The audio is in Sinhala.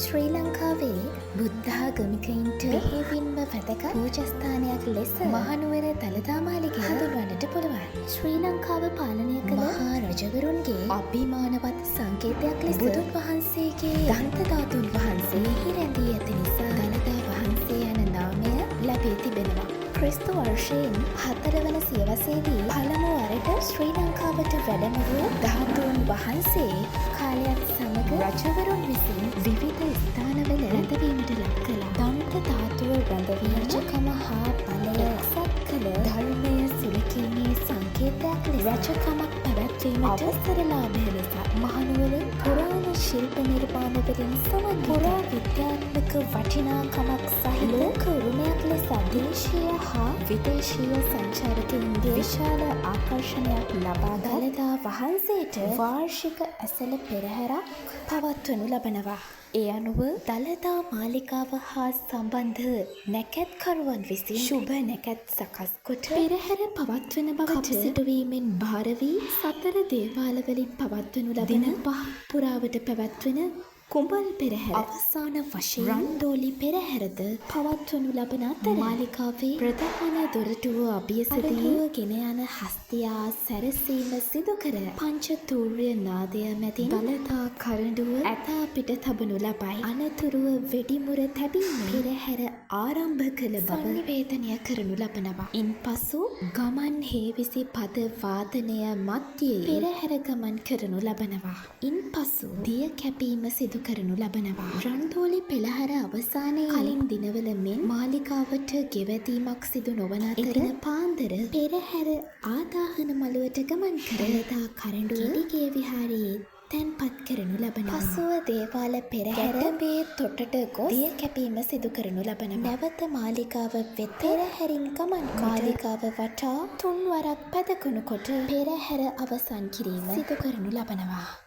ශ්‍රී ලංකාවේ බුද්ධාගමිකයින්ට බෙහෙවින්ම වැදගත් පූජස්ථානයක් ලෙස මහනුවර දළදා මාලිගය හඳුන්වන්නට පුළුවන්. ශ්‍රී ලංකාව පාලනය කළ මහා රජවරුන්ගේ අභිමානවත් සංකේතයක් ලෙස බුදුන් වහන්සේගේ දන්ත ධාතුන් වහන්සේ එහි රැඳී ඇති නිසා දළදා වහන්සේ යන නාමය ලැබී තිබෙනවා. ක්‍රිස්තු වර්ෂයෙන් 4 වන සියවසේදී පළමු වරට ශ්‍රී ලංකාවට වැඩම වූ ධාතුන් වහන්සේ කාලයත් සමග රජවරුන් විසින් විවිධ ස්ථානවල රැඳවීමට ලක් කළා. දන්ත ධාතුව රැඳවීම රජකම හා බලය එක්සත් කළ ධර්මය සුරකීමේ සංකේතයක් ලෙස රජකමක් පැවැත්වීමට අවසර ලාභය ලෙස මහනුවර පුරාණ ශිල්ප නිර්මාණ වලින් සමන් පුරා විද්‍යාත්මක වටිනාකමක් සහිත ලෝක උරුමයක් ලෙස දේශීය හා විදේශීය සංචාරකයින්ගේ විශාල ආකර්ෂණයක් ලබා දළදා වහන්සේට වාර්ෂික ඇසළ පෙරහැරක් පවත්වනු ලබනවා. ඒ අනුව දළදා මාලිගාව හා සම්බන්ධ නැකැත්කරුවන් විසින් ශුභ නැකැත් සකස් කොට පෙරහැර පවත්වන බවට සිදුවීමෙන් භාර වී සතර දේවාලවලින් පවත්වනු ලබන පහ පුරාවට පැවැත්වෙන කුඹල් පෙරහැර අවසාන වශයෙන් රන්දෝලි පෙරහැරද පවත්වනු ලබන අතර මාලිගාවේ ප්‍රධාන දොරටුව අභියසදී ගෙන යන හස්තියා සැරසීම සිදු කර පංචතූර්ය නාදය මැදින් දළදා කරඬුව ඇතා පිට තබනු ලබයි. අනතුරුව වෙඩිමුර තැබීම පෙරහැර ආරම්භ කළ බව නිවේදනය කරනු ලබනවා. ඉන්පසු ගමන් හේවිසි පද වාදනය මැදියේ පෙරහැර ගමන් කරනු ලබනවා. ඉන්පසු දිය කැපීම සිදු කරනු ලබනවා. රන්දෝලි පෙළහැර අවසානයේ කලින් දිනවල මෙන් මාලිගාවට ගෙවැදීමක් සිදු නොවන අතර පාන්දර පෙරහැර ආදාහන මළුවට ගමන් කරලා කරඬුව ගිඩිගේ විහාරයේ තැන්පත් කරනු ලබනවා. පසුව දේවාල පෙරහැර මේ තොටට ගොස් දිය කැපීම සිදු කරනු ලබනවා. නැවත මාලිගාව වෙත පෙරහැරින් ගමන් මාලිගාව වටා 3 වරක් පැදකුණු කොට පෙරහැර අවසන් කිරීම සිදු කරනු ලබනවා.